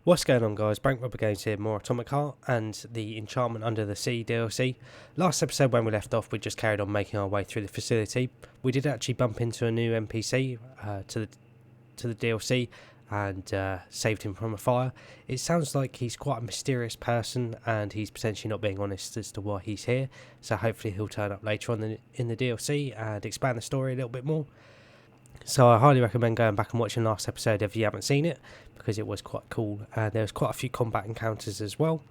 What's going on, guys? Bank Robber Games here, more Atomic Heart and the Enchantment Under the Sea DLC. Last episode when we left off, we just carried on making our way through the facility. We did actually bump into a new NPC to the DLC and saved him from a fire. It sounds like he's quite a mysterious person and he's potentially not being honest as to why he's here. So hopefully he'll turn up later on in the DLC and expand the story a little bit more. So I highly recommend going back and watching last episode if you haven't seen it, because it was quite cool. There was quite a few combat encounters as well.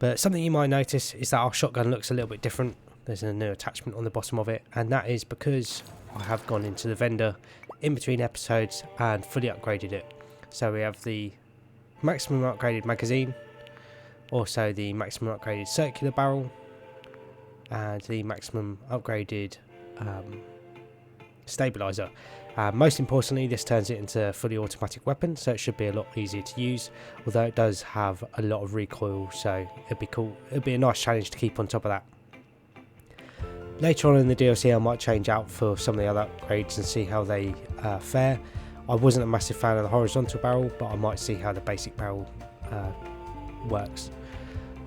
But something you might notice is that our shotgun looks a little bit different. There's a new attachment on the bottom of it, and that is because I have gone into the vendor in between episodes and fully upgraded it. So we have the maximum upgraded magazine, also the maximum upgraded circular barrel, and the maximum upgraded stabilizer. Most importantly, this turns it into a fully automatic weapon, so it should be a lot easier to use, although it does have a lot of recoil, so it'd be cool. It'd be a nice challenge to keep on top of that. Later on in the DLC I might change out for some of the other upgrades and see how they fare. I wasn't a massive fan of the horizontal barrel, but I might see how the basic barrel works.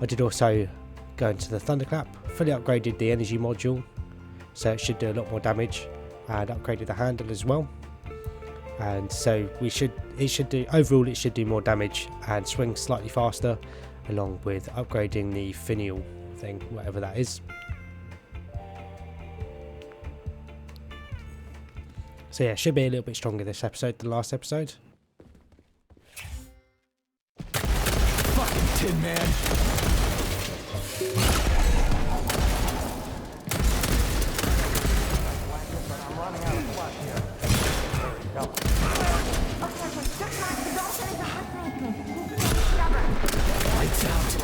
I did also go into the thunderclap, fully upgraded the energy module, so it should do a lot more damage, and upgraded the handle as well, and so it should do more damage and swing slightly faster, along with upgrading the finial thing, whatever that is. So yeah, should be a little bit stronger this episode than last episode. Fucking Tin Man! Lights out!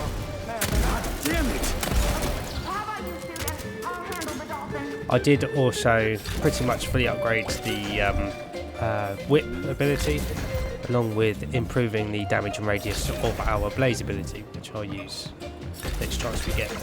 God damn it! I did also pretty much fully upgrade the whip ability, along with improving the damage and radius of our blaze ability, which I'll use next chance we get.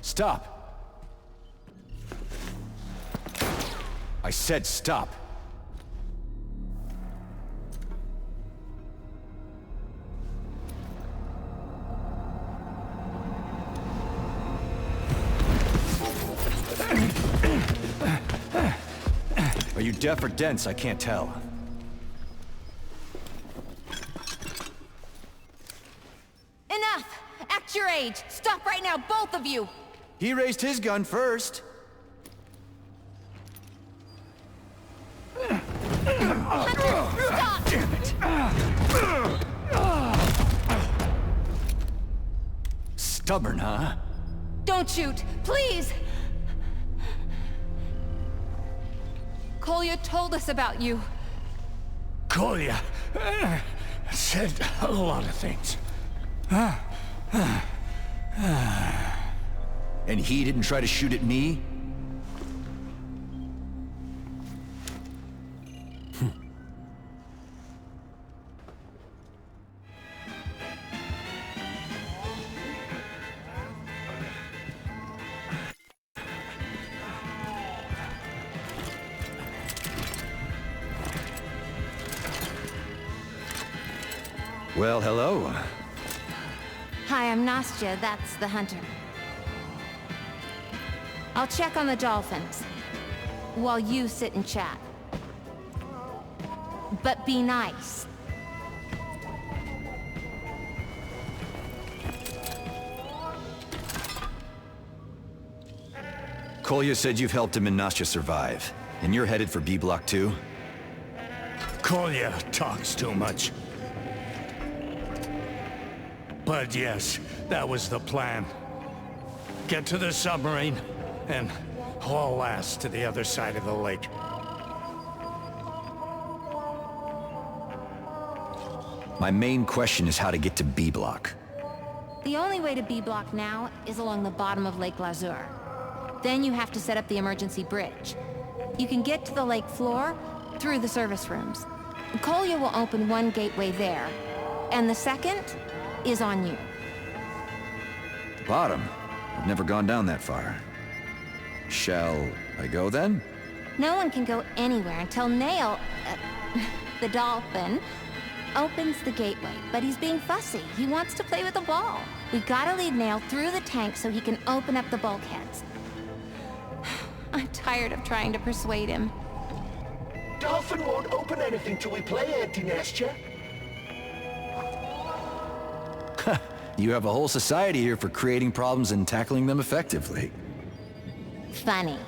Stop! I said stop! Are you deaf or dense? I can't tell. Enough! Act your age! Stop right now, both of you! He raised his gun first. Stop! Damn it! Stubborn, huh? Don't shoot! Please! Kolya told us about you. Kolya said a lot of things. And he didn't try to shoot at me? Well, hello. Hi, I'm Nastya. That's the hunter. I'll check on the dolphins, while you sit and chat. But be nice. Kolya said you've helped him and Nastya survive, and you're headed for B Block 2? Kolya talks too much. But yes, that was the plan. Get to the submarine, and haul ass to the other side of the lake. My main question is how to get to B Block. The only way to B Block now is along the bottom of Lake Lazur. Then you have to set up the emergency bridge. You can get to the lake floor, through the service rooms. Kolya will open one gateway there, and the second is on you. The bottom? I've never gone down that far. Shall I go then? No one can go anywhere until Nail, the dolphin, opens the gateway. But he's being fussy. He wants to play with the ball. We gotta lead Nail through the tank so he can open up the bulkheads. I'm tired of trying to persuade him. Dolphin won't open anything till we play, Auntie Nastya. You have a whole society here for creating problems and tackling them effectively. Funny.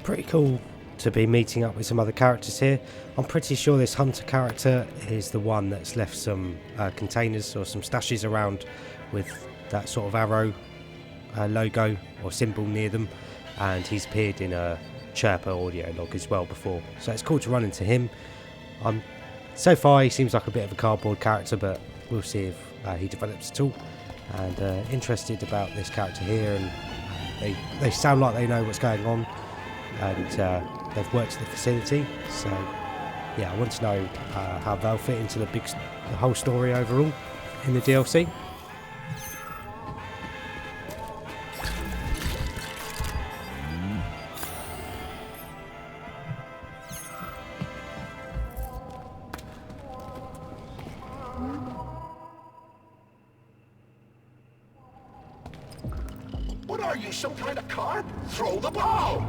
Pretty cool to be meeting up with some other characters here. I'm pretty sure this Hunter character is the one that's left some containers or some stashes around with that sort of arrow logo or symbol near them, and he's appeared in a Chirper audio log as well before, so it's cool to run into him. So far he seems like a bit of a cardboard character, but we'll see if he develops at all. And interested about this character here, and they sound like they know what's going on, and they've worked at the facility, so yeah, I want to know how they'll fit into the whole story overall in the DLC. What are you, some kind of carp? Throw the ball!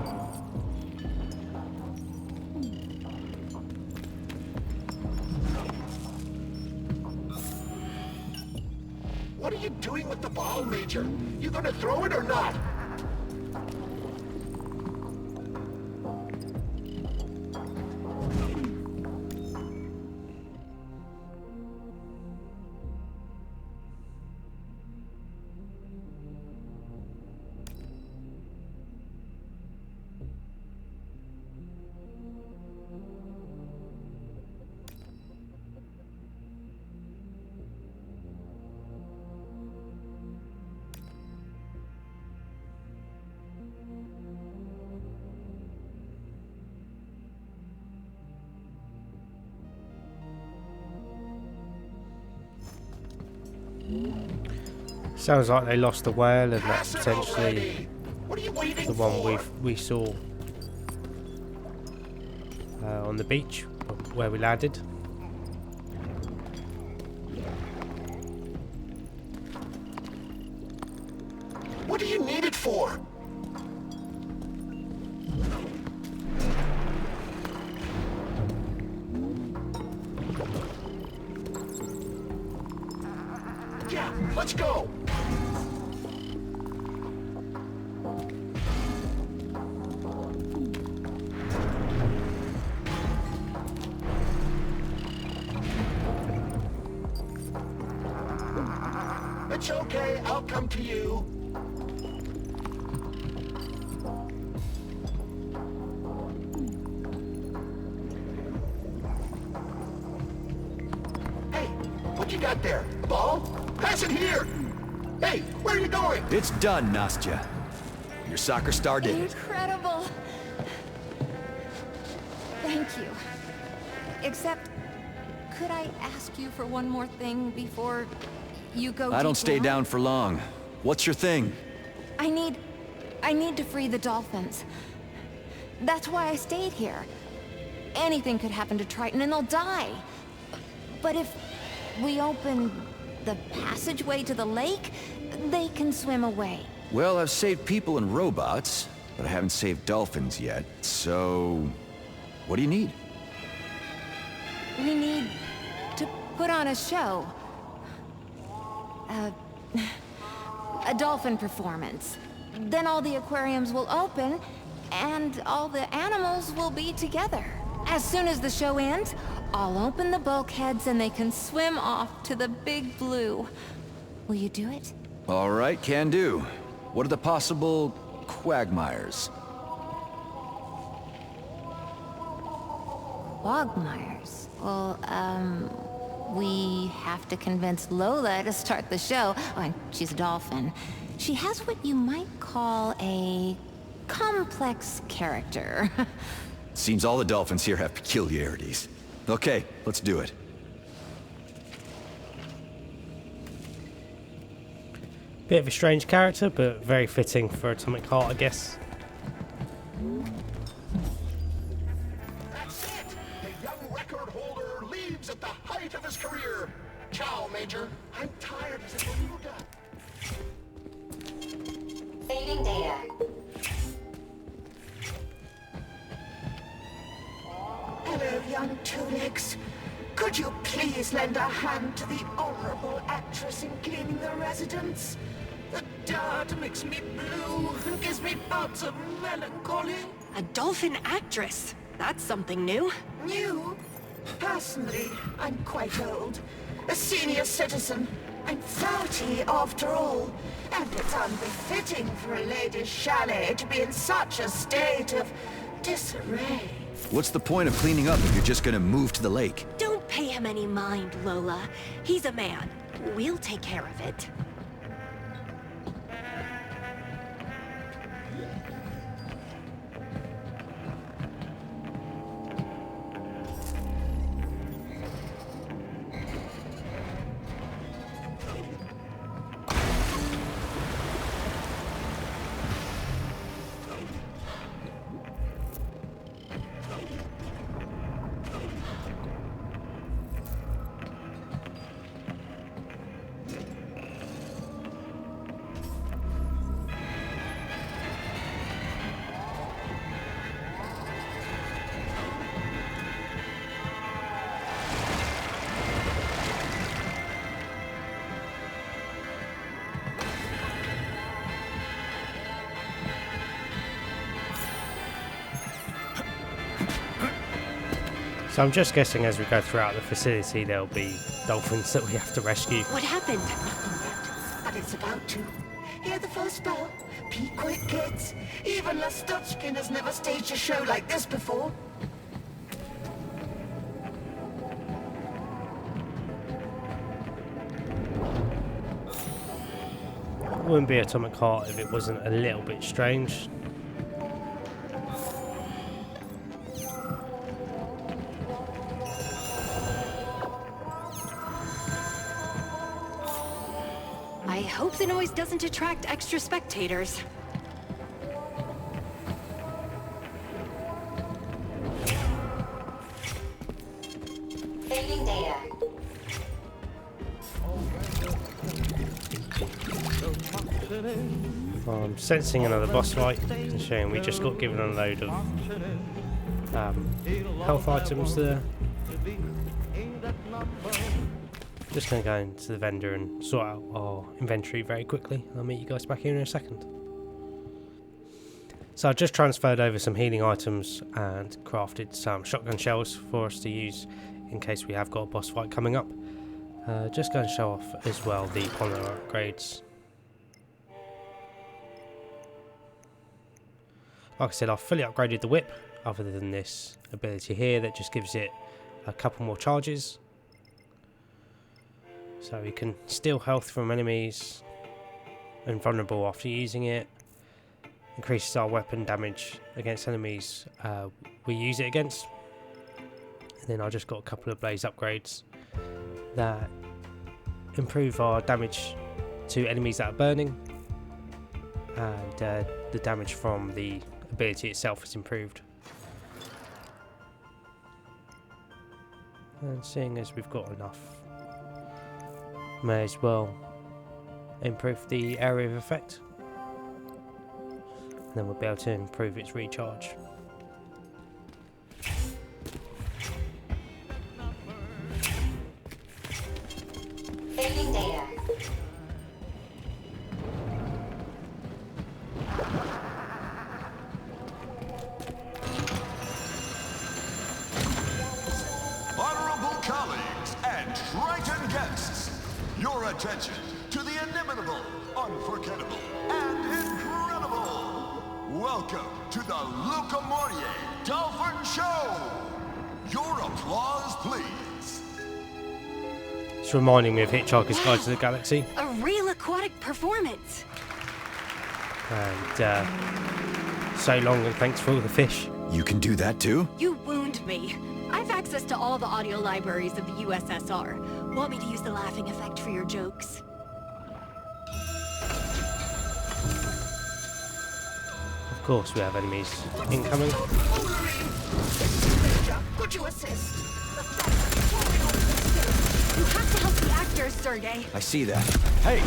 What are you doing with the ball, Major? You gonna throw it or not? Sounds like they lost the whale, and that's Pass it potentially already! What are you waiting the one for? we saw on the beach where we landed. What do you need it for? Yeah, let's go! It's okay, I'll come to you. Hey, what you got there? A ball? Pass it here! Hey, where are you going? It's done, Nastya. Your soccer star did it. Incredible. Thank you. Except, could I ask you for one more thing before you go? I don't deep stay down for long. What's your thing? I need to free the dolphins. That's why I stayed here. Anything could happen to Triton and they'll die. But if we open the passageway to the lake, they can swim away. Well, I've saved people and robots, but I haven't saved dolphins yet, so... What do you need? We need to put on a show. A dolphin performance. Then all the aquariums will open, and all the animals will be together. As soon as the show ends, I'll open the bulkheads and they can swim off to the big blue. Will you do it? All right, can do. What are the possible quagmires? Quagmires. Well, we have to convince Lola to start the show. Oh, and she's a dolphin. She has what you might call a complex character. Seems all the dolphins here have peculiarities. Okay, let's do it. Bit of a strange character, but very fitting for Atomic Heart, I guess. That's it! The young record holder leaves at the height of his career. Ciao, Major. I'm tired as a beluga. Saving data. Hello, young two-legs. Could you please lend a hand to the honorable actress in cleaning the residence? The dirt makes me blue and gives me bouts of melancholy. A dolphin actress? That's something new. New? Personally, I'm quite old. A senior citizen. I'm 30 after all. And it's unbefitting for a lady's chalet to be in such a state of disarray. What's the point of cleaning up if you're just gonna move to the lake? Don't pay him any mind, Lola. He's a man. We'll take care of it. So I'm just guessing as we go throughout the facility there'll be dolphins that we have to rescue. What happened? But it's about to. Hear the first bell? Be quick, kids. Even Lastochkin has never staged a show like this before. It wouldn't be Atomic Heart if it wasn't a little bit strange. I hope the noise doesn't attract extra spectators. Saving data. I'm sensing another boss fight, considering we just got given a load of health items there. Just going to go into the vendor and sort out our inventory very quickly. I'll meet you guys back here in a second. So I've just transferred over some healing items and crafted some shotgun shells for us to use in case we have got a boss fight coming up. Just going to show off as well the polymer upgrades. Like I said, I've fully upgraded the whip, other than this ability here that just gives it a couple more charges. So we can steal health from enemies and vulnerable after using it. Increases our weapon damage against enemies we use it against. And then I just got a couple of blaze upgrades that improve our damage to enemies that are burning. And the damage from the ability itself is improved. And seeing as we've got enough, may as well improve the area of effect, and then we'll be able to improve its recharge. Saving data. Honorable colleagues and Triton guests, your attention to the inimitable, unforgettable, and incredible. Welcome to the Luca Mortier Dolphin Show. Your applause, please. It's reminding me of Hitchhiker's Guide to the Galaxy. A real aquatic performance. And so long, and thanks for all the fish. You can do that too? You wound me. I've access to all the audio libraries of the USSR. Want me to use the laughing effect for your jokes? Of course, we have enemies incoming. Could you assist? You have to help the actors, Sergey. I see that. Hey,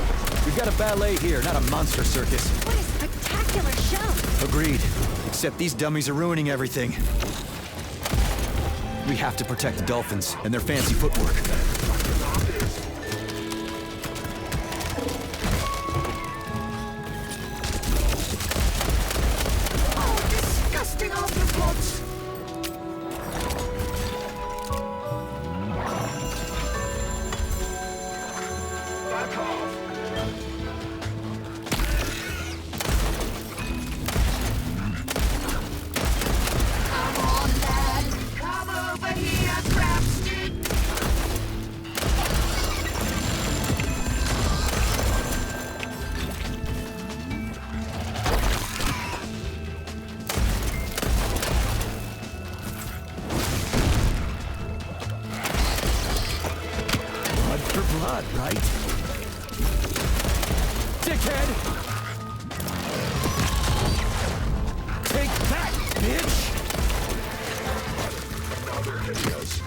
we've got a ballet here, not a monster circus. What a spectacular show! Agreed. Except these dummies are ruining everything. We have to protect the dolphins and their fancy footwork. Oh, disgusting arthropods! Back off! Come on, lad! Come over here, crabstick! Blood for blood, right? Dickhead! Take that, bitch! Now they're hitting us.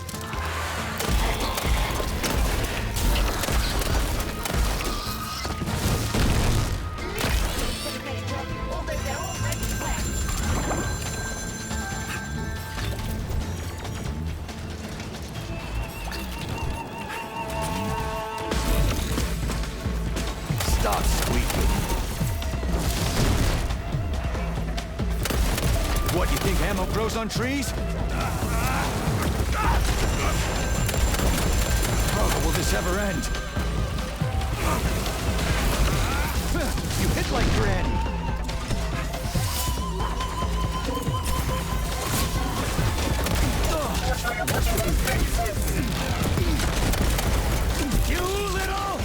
Although they're already wet. Stop squeaking. What, you think ammo grows on trees? Oh, will this ever end? You hit like Granny. You little!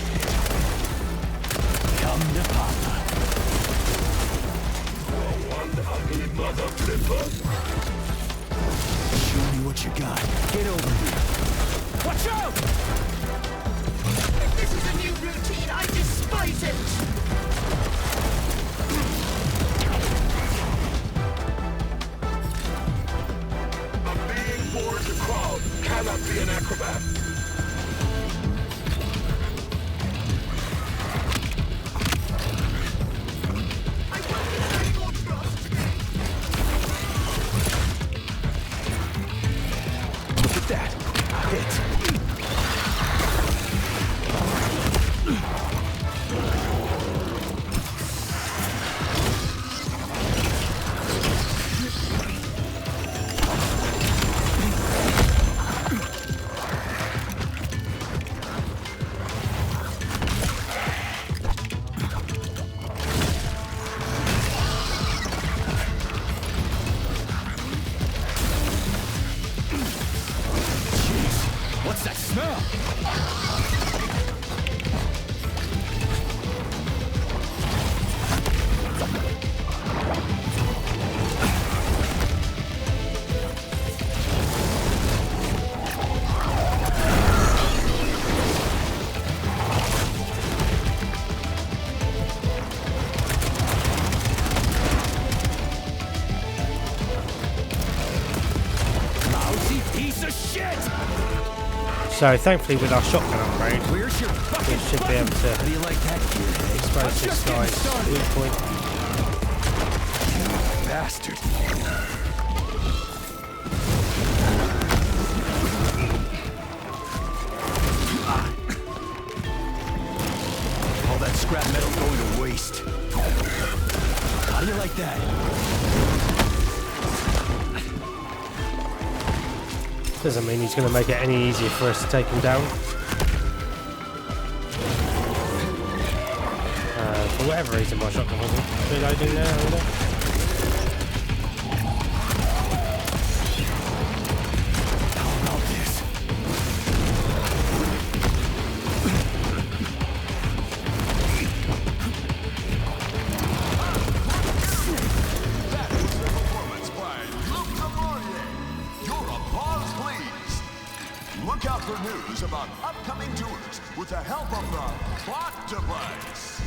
Come to Papa. One ugly mother flipper. Show me what you got. Get over here. Watch out! This is a new routine. I despise it. A being born to crawl cannot be an acrobat. I won't get any more trust. Look at that. Hit. What's that smell? Lousy piece of shit! So thankfully with our shotgun upgrade, Where's your we fucking should be able How do to you like that, kid? expose this guy's weak point. Bastard. All that scrap metal going to waste. How do you like that? Doesn't mean he's going to make it any easier for us to take him down. For whatever reason, my shotgun wasn't reloading there either. How about this? for news about upcoming tours with the help of the plot device.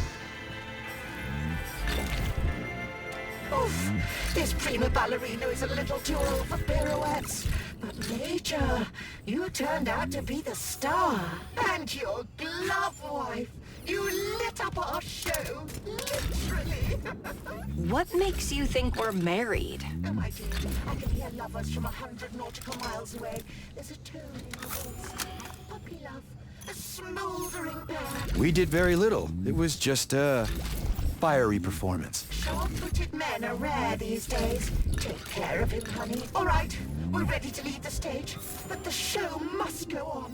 Oof, this prima ballerina is a little too old for pirouettes. But Major, you turned out to be the star. And your glove wife. You lit up our show, literally. What makes you think we're married? Oh, my dear, I can hear lovers from 100 nautical miles away. There's a tone in your voice, puppy love, a smoldering pair. We did very little. It was just a fiery performance. Short-footed men are rare these days. Take care of him, honey. All right, we're ready to leave the stage, but the show must go on.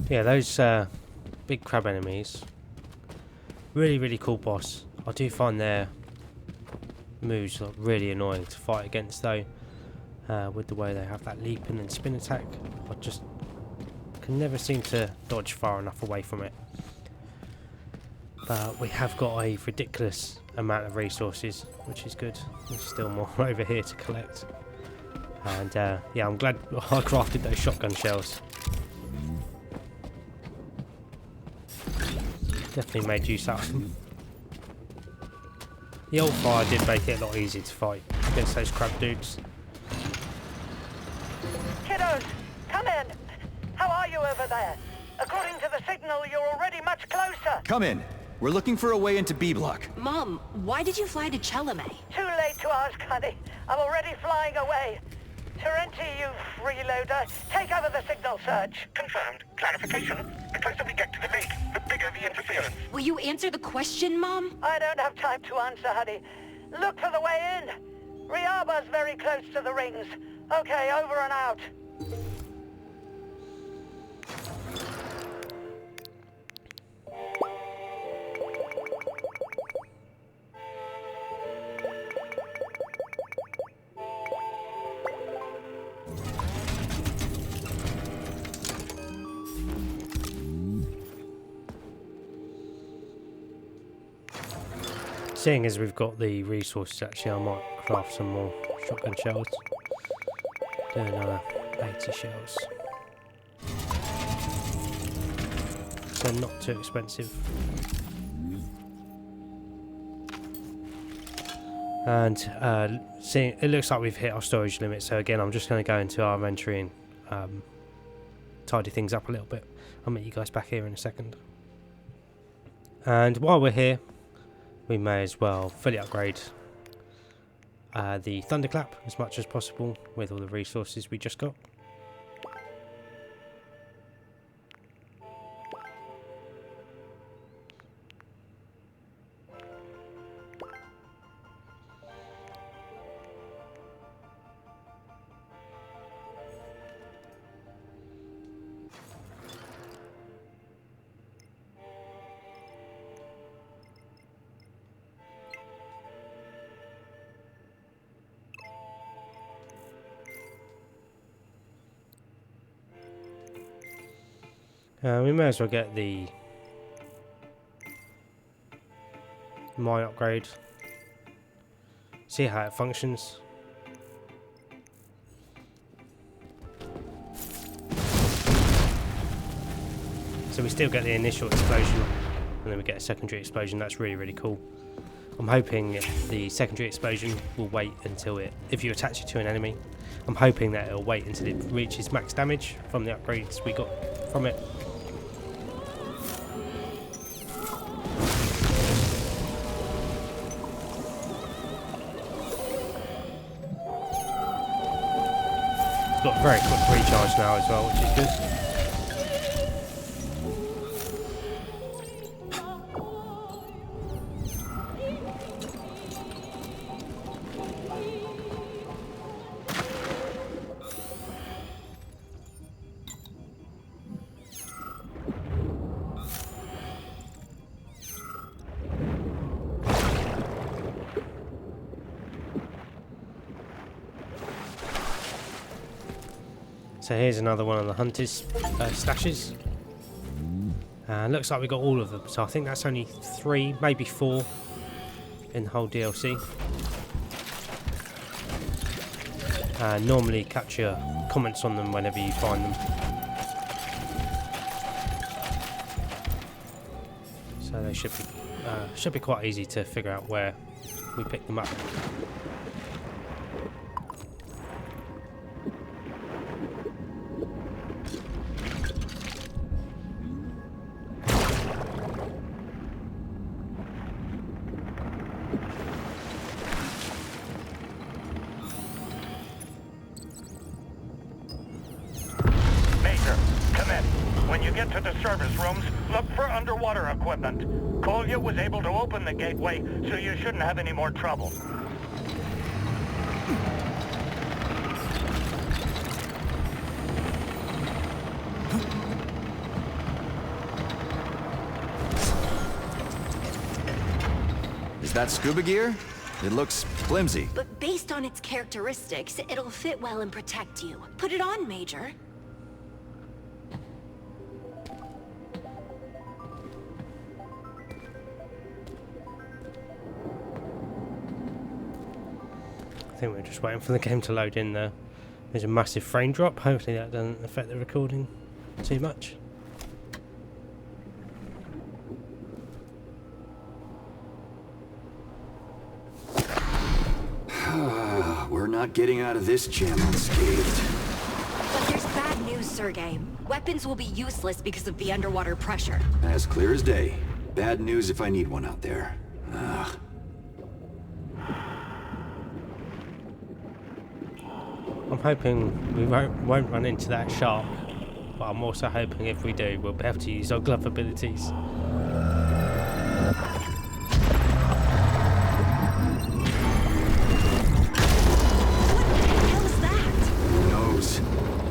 Yeah, those big crab enemies, really cool boss. I do find their moves like really annoying to fight against though, with the way they have that leap and then spin attack. I just can never seem to dodge far enough away from it. But we have got a ridiculous amount of resources, which is good. There's still more over here to collect. And yeah, I'm glad I crafted those shotgun shells. Definitely made use out of them. The old fire did make it a lot easier to fight against those crab dudes. Kiddos, come in. How are you over there? According to the signal, you're already much closer. Come in. We're looking for a way into B block. Mom, why did you fly to Chelame? Too late to ask, honey. I'm already flying away. Terenti, you freeloader. Take over the signal search. Confirmed. Clarification. The closer we get to the lake, the bigger the interference. Will you answer the question, Mom? I don't have time to answer, honey. Look for the way in. Riaba's very close to the rings. Okay, over and out. Seeing as we've got the resources, actually I might craft some more shotgun shells. Do another 80 shells. So not too expensive. And seeing it looks like we've hit our storage limit, so again I'm just going to go into our inventory and tidy things up a little bit. I'll meet you guys back here in a second. And while we're here, we may as well fully upgrade the thunderclap as much as possible with all the resources we just got. We may as well get the mine upgrade, see how it functions. So we still get the initial explosion and then we get a secondary explosion. That's really cool. I'm hoping the secondary explosion will wait until if you attach it to an enemy, I'm hoping that it'll wait until it reaches max damage from the upgrades we got from it. It's got very quick recharge now as well, which is good. So here's another one of the hunter's stashes. Looks like we got all of them, so I think that's only 3, maybe 4 in the whole DLC. Normally capture comments on them whenever you find them. So they should be quite easy to figure out where we pick them up. To the service rooms, look for underwater equipment. Kolya was able to open the gateway, so you shouldn't have any more trouble. Is that scuba gear? It looks flimsy. But based on its characteristics, it'll fit well and protect you. Put it on, Major. I think we're just waiting for the game to load in there. There's a massive frame drop. Hopefully that doesn't affect the recording too much. We're not getting out of this jam unscathed. But there's bad news, Sergei. Weapons will be useless because of the underwater pressure. As clear as day. Bad news if I need one out there. Ugh. I'm hoping we won't run into that shark, but I'm also hoping if we do, we'll be able to use our glove abilities. Who knows?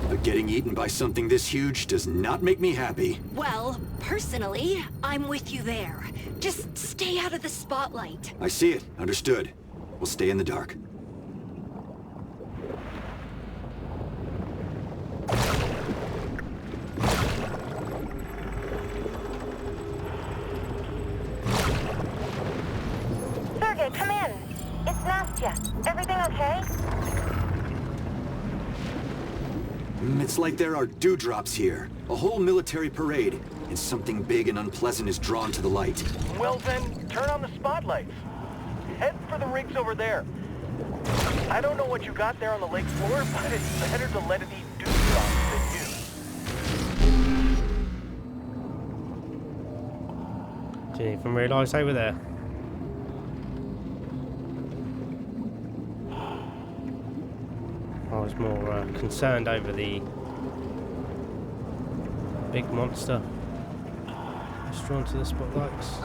But getting eaten by something this huge does not make me happy. Well, personally, I'm with you there. Just stay out of the spotlight. I see it. Understood. We'll stay in the dark. Sergei, come in. It's Nastya. Everything okay? It's like there are dewdrops here. A whole military parade. And something big and unpleasant is drawn to the light. Well then, turn on the spotlights. Head for the rigs over there. I don't know what you got there on the lake floor, but it's better to let it eat dewdrops than you. Didn't even realise they were there. I was more concerned over the big monster that's drawn to the spotlights.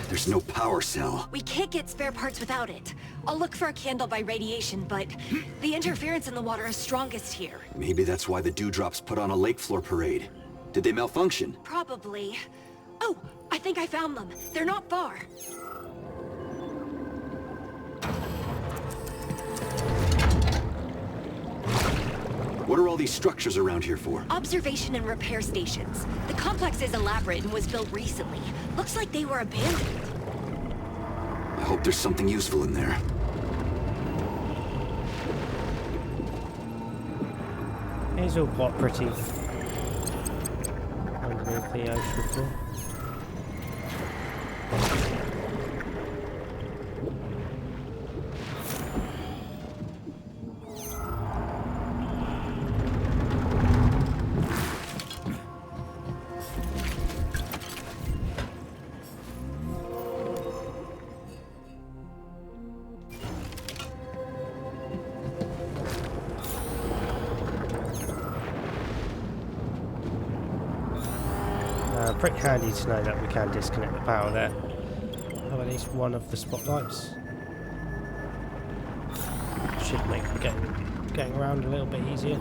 There's no power cell. We can't get spare parts without it. I'll look for a candle by radiation, but the interference in the water is strongest here. Maybe that's why the dewdrops put on a lake floor parade. Did they malfunction? Probably. Oh, I think I found them. They're not far. What are all these structures around here for? Observation and repair stations. The complex is elaborate and was built recently. Looks like they were abandoned. I hope there's something useful in there. It's all quite pretty underneath the ocean floor. Pretty handy to know that we can disconnect the power there. Have at least one of the spotlights. Should make getting around a little bit easier.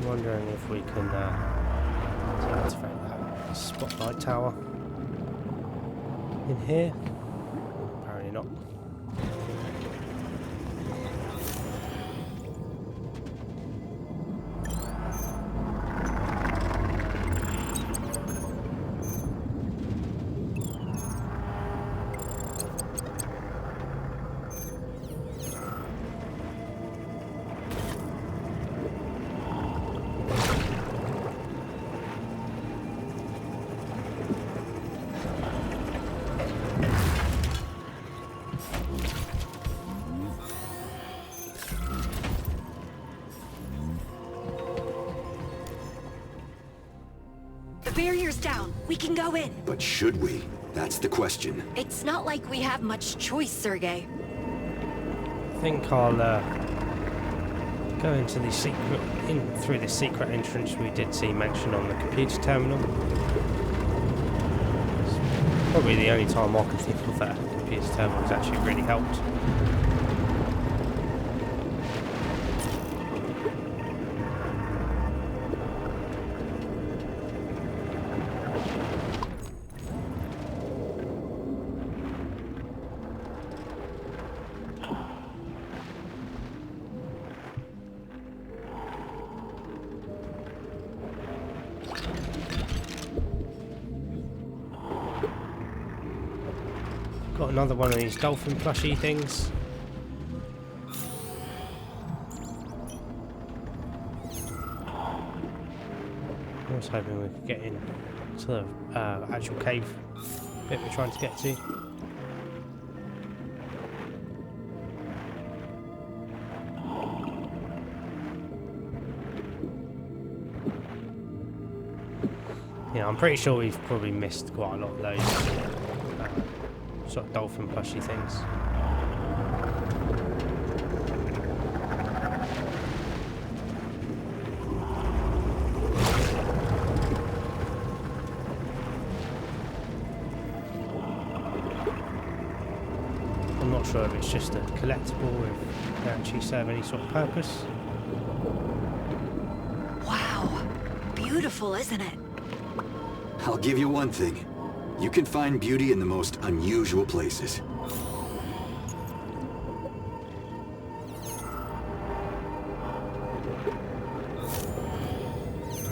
Wondering if we can deactivate that spotlight tower in here. Apparently not. Barrier's down. We can go in. But should we? That's the question. It's not like we have much choice, Sergey. I think I'll go into the through the secret entrance we did see mentioned on the computer terminal. It's probably the only time I can think of that computer terminal has actually really helped. Got another one of these dolphin plushie things. I was hoping we could get in to the actual cave bit we're trying to get to. Yeah, I'm pretty sure we've probably missed quite a lot of those sort of dolphin plushy things. I'm not sure if it's just a collectible or if they actually serve any sort of purpose. Wow. Beautiful, isn't it? I'll give you one thing. You can find beauty in the most unusual places.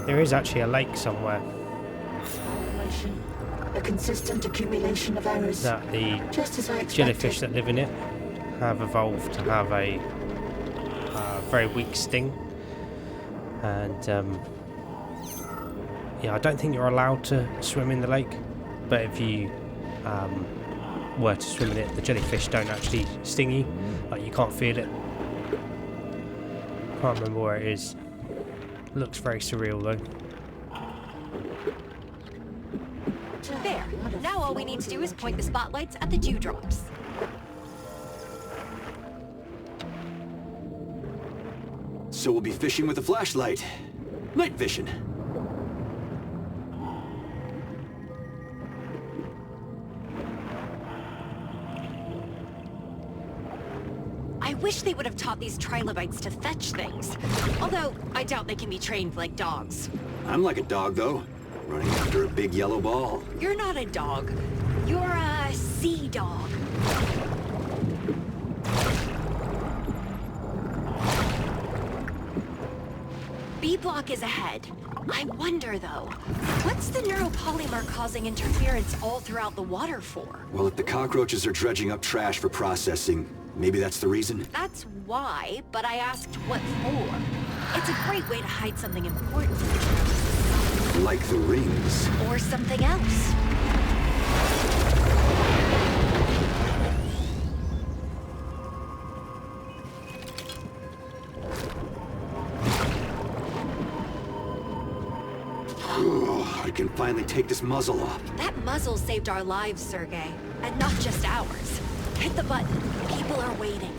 There is actually a lake somewhere. A consistent accumulation of errors. That the Just as I expected. jellyfish that live in it have evolved to have a very weak sting. And yeah, I don't think you're allowed to swim in the lake. But if you were to swim in it, the jellyfish don't actually sting you. Like, you can't feel it. Can't remember where it is. Looks very surreal though. There. Now all we need to do is point the spotlights at the dewdrops. So we'll be fishing with a flashlight. Night vision. I wish they would have taught these trilobites to fetch things. Although, I doubt they can be trained like dogs. I'm like a dog, though. Running after a big yellow ball. You're not a dog. You're a sea dog. roadblock is ahead. I wonder, though, what's the neuropolymer causing interference all throughout the water for? Well, if the cockroaches are dredging up trash for processing, maybe that's the reason? That's why, but I asked what for. It's a great way to hide something important. Like the rings. Or something else. I can finally take this muzzle off. That muzzle saved our lives, Sergei. And not just ours. Hit the button. People are waiting.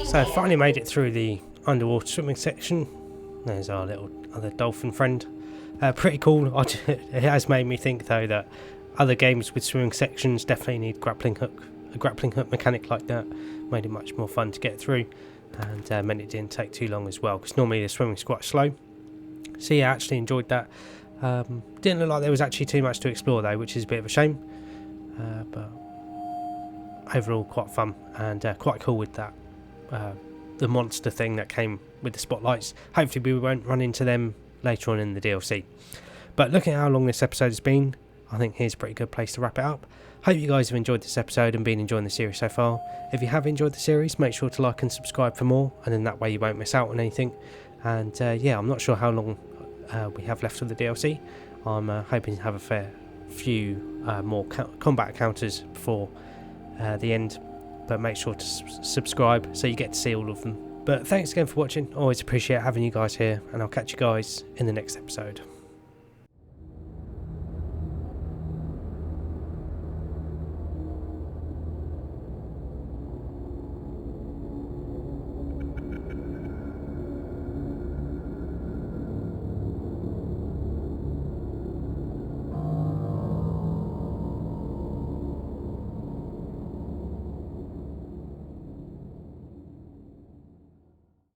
So I finally made it through the underwater swimming section. There's our little other dolphin friend. Pretty cool. It has made me think though that other games with swimming sections definitely need grappling hook. A grappling hook mechanic like that made it much more fun to get through, and meant it didn't take too long as well, because normally the swimming's quite slow. So yeah, I actually enjoyed that. Didn't look like there was actually too much to explore though, which is a bit of a shame. But overall quite fun and quite cool with that. The monster thing that came with the spotlights. Hopefully we won't run into them later on in the DLC. But looking at how long this episode has been, I think here's a pretty good place to wrap it up. Hope you guys have enjoyed this episode and been enjoying the series so far. If you have enjoyed the series, make sure to like and subscribe for more, and then that way you won't miss out on anything. And yeah, I'm not sure how long we have left of the DLC. I'm hoping to have a fair few more combat encounters before the end, but make sure to subscribe so you get to see all of them. But thanks again for watching. Always appreciate having you guys here, and I'll catch you guys in the next episode.